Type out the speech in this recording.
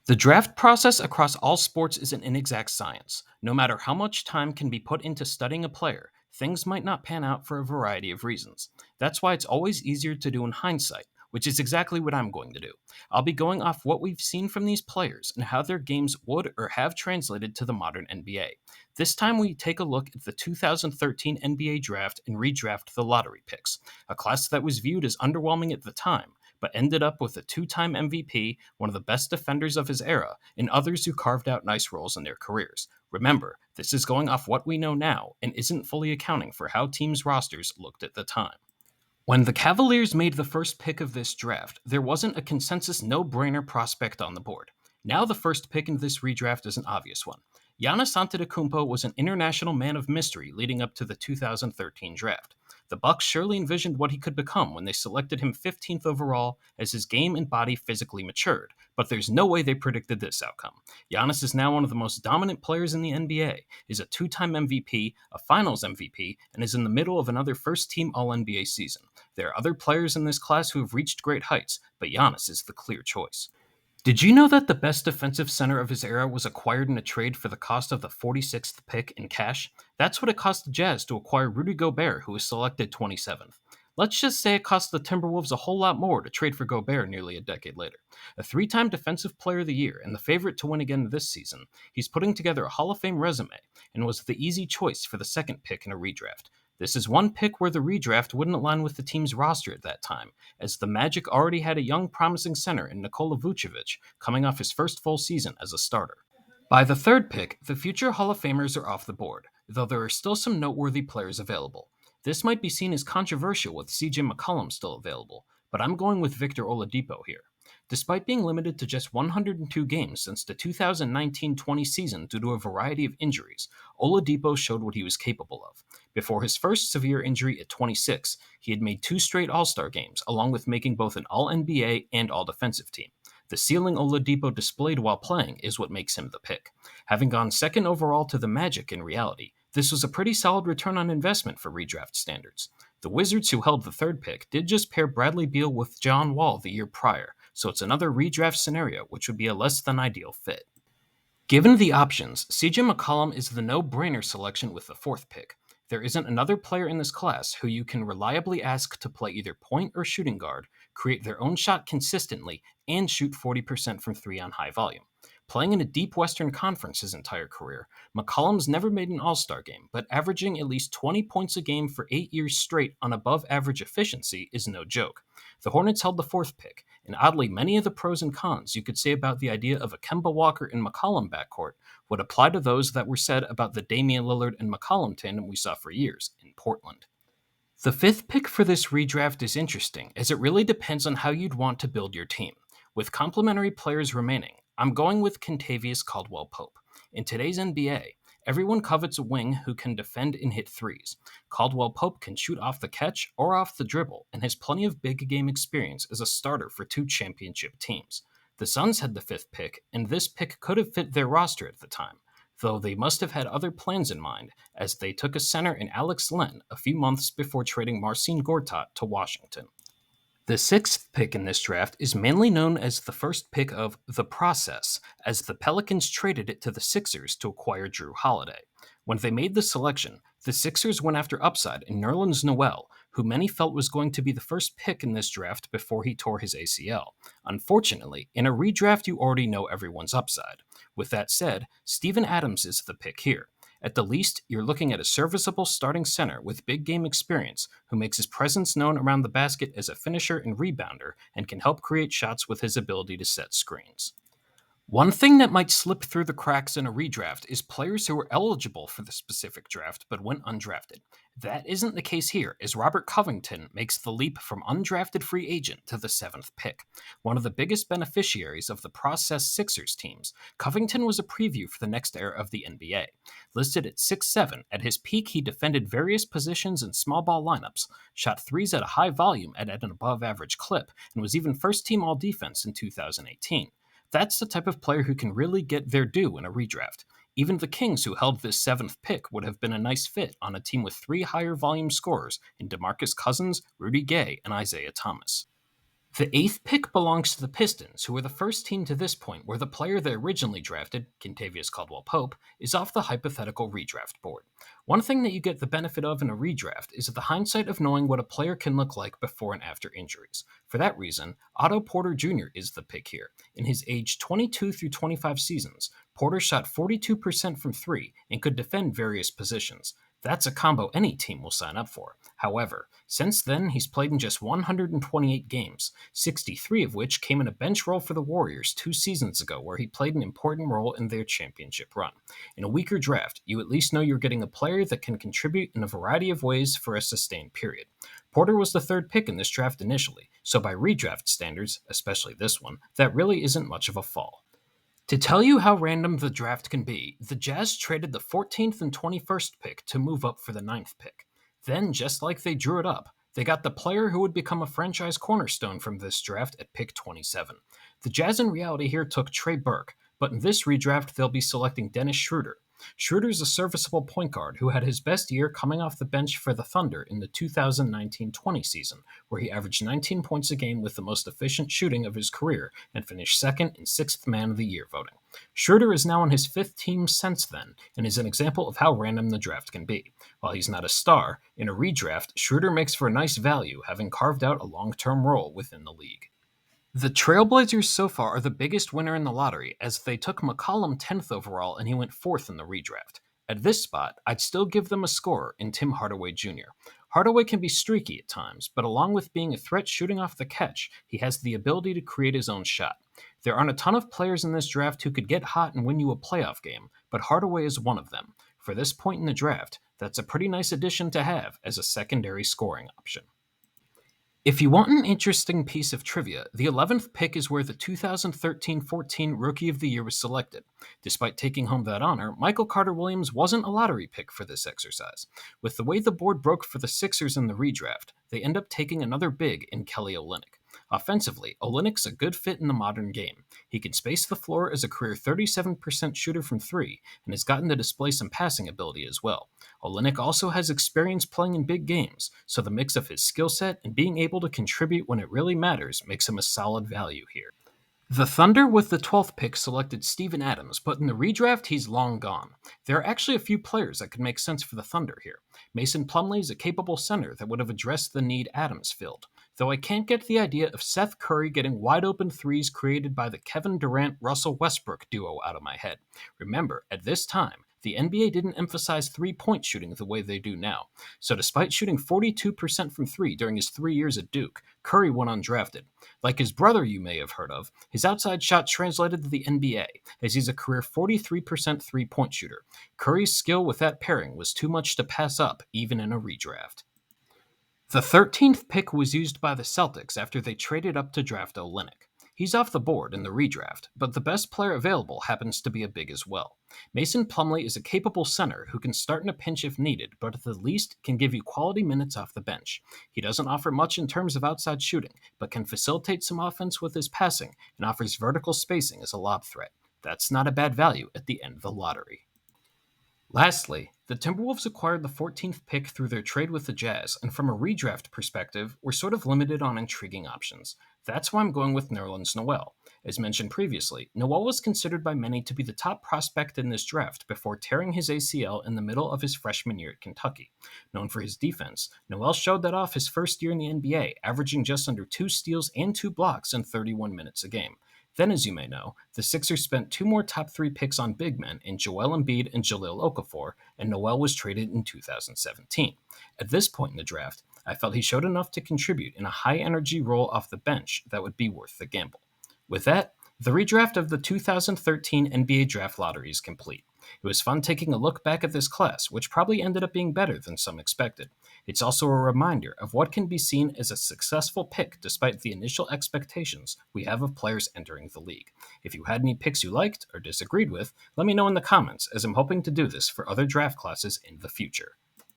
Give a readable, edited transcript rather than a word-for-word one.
The draft process across all sports is an inexact science. No matter how much time can be put into studying a player, things might not pan out for a variety of reasons. That's why it's always easier to do in hindsight, which is exactly what I'm going to do. I'll be going off what we've seen from these players and how their games would or have translated to the modern NBA. This time we take a look at the 2013 NBA draft and redraft the lottery picks, a class that was viewed as underwhelming at the time but ended up with a two-time MVP, one of the best defenders of his era, and others who carved out nice roles in their careers. Remember, this is going off what we know now and isn't fully accounting for how teams' rosters looked at the time. When the Cavaliers made the first pick of this draft, there wasn't a consensus no-brainer prospect on the board. Now the first pick in this redraft is an obvious one. Giannis Antetokounmpo was an international man of mystery leading up to the 2013 draft. The Bucks surely envisioned what he could become when they selected him 15th overall as his game and body physically matured, but there's no way they predicted this outcome. Giannis is now one of the most dominant players in the NBA, is a two-time MVP, a Finals MVP, and is in the middle of another first-team All-NBA season. There are other players in this class who have reached great heights, but Giannis is the clear choice. Did you know that the best defensive center of his era was acquired in a trade for the cost of the 46th pick in cash? That's what it cost the Jazz to acquire Rudy Gobert, who was selected 27th. Let's just say it cost the Timberwolves a whole lot more to trade for Gobert nearly a decade later. A three-time Defensive Player of the Year and the favorite to win again this season, he's putting together a Hall of Fame resume and was the easy choice for the second pick in a redraft. This is one pick where the redraft wouldn't align with the team's roster at that time, as the Magic already had a young, promising center in Nikola Vucevic coming off his first full season as a starter. By the third pick, the future Hall of Famers are off the board, though there are still some noteworthy players available. This might be seen as controversial with CJ McCollum still available, but I'm going with Victor Oladipo here. Despite being limited to just 102 games since the 2019-20 season due to a variety of injuries, Oladipo showed what he was capable of. Before his first severe injury at 26, he had made two straight All-Star games, along with making both an All-NBA and All-Defensive team. The ceiling Oladipo displayed while playing is what makes him the pick. Having gone second overall to the Magic in reality, this was a pretty solid return on investment for redraft standards. The Wizards, who held the third pick, did just pair Bradley Beal with John Wall the year prior, so it's another redraft scenario which would be a less than ideal fit. Given the options, CJ McCollum is the no-brainer selection with the fourth pick. There isn't another player in this class who you can reliably ask to play either point or shooting guard, create their own shot consistently, and shoot 40% from three on high volume. Playing in a deep Western Conference his entire career, McCollum's never made an All-Star game, but averaging at least 20 points a game for 8 years straight on above-average efficiency is no joke. The Hornets held the fourth pick, and oddly, many of the pros and cons you could say about the idea of a Kemba Walker and McCollum backcourt would apply to those that were said about the Damian Lillard and McCollum tandem we saw for years in Portland. The fifth pick for this redraft is interesting, as it really depends on how you'd want to build your team. With complementary players remaining, I'm going with Kentavious Caldwell-Pope. In today's NBA, everyone covets a wing who can defend and hit threes. Caldwell-Pope can shoot off the catch or off the dribble and has plenty of big game experience as a starter for two championship teams. The Suns had the fifth pick, and this pick could have fit their roster at the time, though they must have had other plans in mind, as they took a center in Alex Len a few months before trading Marcin Gortat to Washington. The sixth pick in this draft is mainly known as the first pick of the process, as the Pelicans traded it to the Sixers to acquire Drew Holiday. When they made the selection, the Sixers went after upside in Nerlens Noel, who many felt was going to be the first pick in this draft before he tore his ACL. Unfortunately, in a redraft you already know everyone's upside. With that said, Steven Adams is the pick here. At the least, you're looking at a serviceable starting center with big game experience who makes his presence known around the basket as a finisher and rebounder and can help create shots with his ability to set screens. One thing that might slip through the cracks in a redraft is players who were eligible for the specific draft but went undrafted. That isn't the case here, as Robert Covington makes the leap from undrafted free agent to the seventh pick. One of the biggest beneficiaries of the process Sixers teams, Covington was a preview for the next era of the NBA. Listed at 6'7", at his peak he defended various positions in small ball lineups, shot threes at a high volume and at an above average clip, and was even first team all defense in 2018. That's the type of player who can really get their due in a redraft. Even the Kings, who held this seventh pick, would have been a nice fit on a team with three higher volume scorers in DeMarcus Cousins, Rudy Gay, and Isaiah Thomas. The eighth pick belongs to the Pistons, who were the first team to this point where the player they originally drafted, Kentavious Caldwell-Pope, is off the hypothetical redraft board. One thing that you get the benefit of in a redraft is the hindsight of knowing what a player can look like before and after injuries. For that reason, Otto Porter Jr. is the pick here. In his age 22 through 25 seasons, Porter shot 42% from three and could defend various positions. That's a combo any team will sign up for. However, since then, he's played in just 128 games, 63 of which came in a bench role for the Warriors 2 seasons ago, where he played an important role in their championship run. In a weaker draft, you at least know you're getting a player that can contribute in a variety of ways for a sustained period. Porter was the third pick in this draft initially, so by redraft standards, especially this one, that really isn't much of a fall. To tell you how random the draft can be, the Jazz traded the 14th and 21st pick to move up for the ninth pick. Then, just like they drew it up, they got the player who would become a franchise cornerstone from this draft at pick 27. The Jazz in reality here took Trey Burke, but in this redraft they'll be selecting Dennis Schroeder. Schroeder's a serviceable point guard who had his best year coming off the bench for the Thunder in the 2019-20 season, where he averaged 19 points a game with the most efficient shooting of his career and finished second in sixth man of the year voting. Schroeder is now on his fifth team since then and is an example of how random the draft can be. While he's not a star, in a redraft, Schroeder makes for a nice value, having carved out a long-term role within the league. The Trailblazers so far are the biggest winner in the lottery, as they took McCollum 10th overall and he went 4th in the redraft. At this spot, I'd still give them a scorer in Tim Hardaway Jr. Hardaway can be streaky at times, but along with being a threat shooting off the catch, he has the ability to create his own shot. There aren't a ton of players in this draft who could get hot and win you a playoff game, but Hardaway is one of them. For this point in the draft, that's a pretty nice addition to have as a secondary scoring option. If you want an interesting piece of trivia, the 11th pick is where the 2013-14 Rookie of the Year was selected. Despite taking home that honor, Michael Carter-Williams wasn't a lottery pick for this exercise. With the way the board broke for the Sixers in the redraft, they end up taking another big in Kelly Olynyk. Offensively, Olynyk's a good fit in the modern game. He can space the floor as a career 37% shooter from three, and has gotten to display some passing ability as well. Olynyk also has experience playing in big games, so the mix of his skill set and being able to contribute when it really matters makes him a solid value here. The Thunder with the 12th pick selected Steven Adams, but in the redraft, he's long gone. There are actually a few players that could make sense for the Thunder here. Mason Plumlee is a capable center that would have addressed the need Adams filled, though I can't get the idea of Seth Curry getting wide-open threes created by the Kevin Durant-Russell Westbrook duo out of my head. Remember, at this time, the NBA didn't emphasize three-point shooting the way they do now, so despite shooting 42% from three during his 3 years at Duke, Curry went undrafted. Like his brother you may have heard of, his outside shot translated to the NBA, as he's a career 43% three-point shooter. Curry's skill with that pairing was too much to pass up, even in a redraft. The 13th pick was used by the Celtics after they traded up to draft Olynyk. He's off the board in the redraft, but the best player available happens to be a big as well. Mason Plumlee is a capable center who can start in a pinch if needed, but at the least can give you quality minutes off the bench. He doesn't offer much in terms of outside shooting, but can facilitate some offense with his passing and offers vertical spacing as a lob threat. That's not a bad value at the end of the lottery. Lastly, the Timberwolves acquired the 14th pick through their trade with the Jazz, and from a redraft perspective, we're sort of limited on intriguing options. That's why I'm going with Nerlens Noel. As mentioned previously, Noel was considered by many to be the top prospect in this draft before tearing his ACL in the middle of his freshman year at Kentucky. Known for his defense, Noel showed that off his first year in the NBA, averaging just under 2 steals and 2 blocks in 31 minutes a game. Then, as you may know, the Sixers spent 2 more top 3 picks on big men in Joel Embiid and Jahlil Okafor, and Noel was traded in 2017. At this point in the draft, I felt he showed enough to contribute in a high-energy role off the bench that would be worth the gamble. With that, the redraft of the 2013 NBA Draft Lottery is complete. It was fun taking a look back at this class, which probably ended up being better than some expected. It's also a reminder of what can be seen as a successful pick despite the initial expectations we have of players entering the league. If you had any picks you liked or disagreed with, let me know in the comments, as I'm hoping to do this for other draft classes in the future.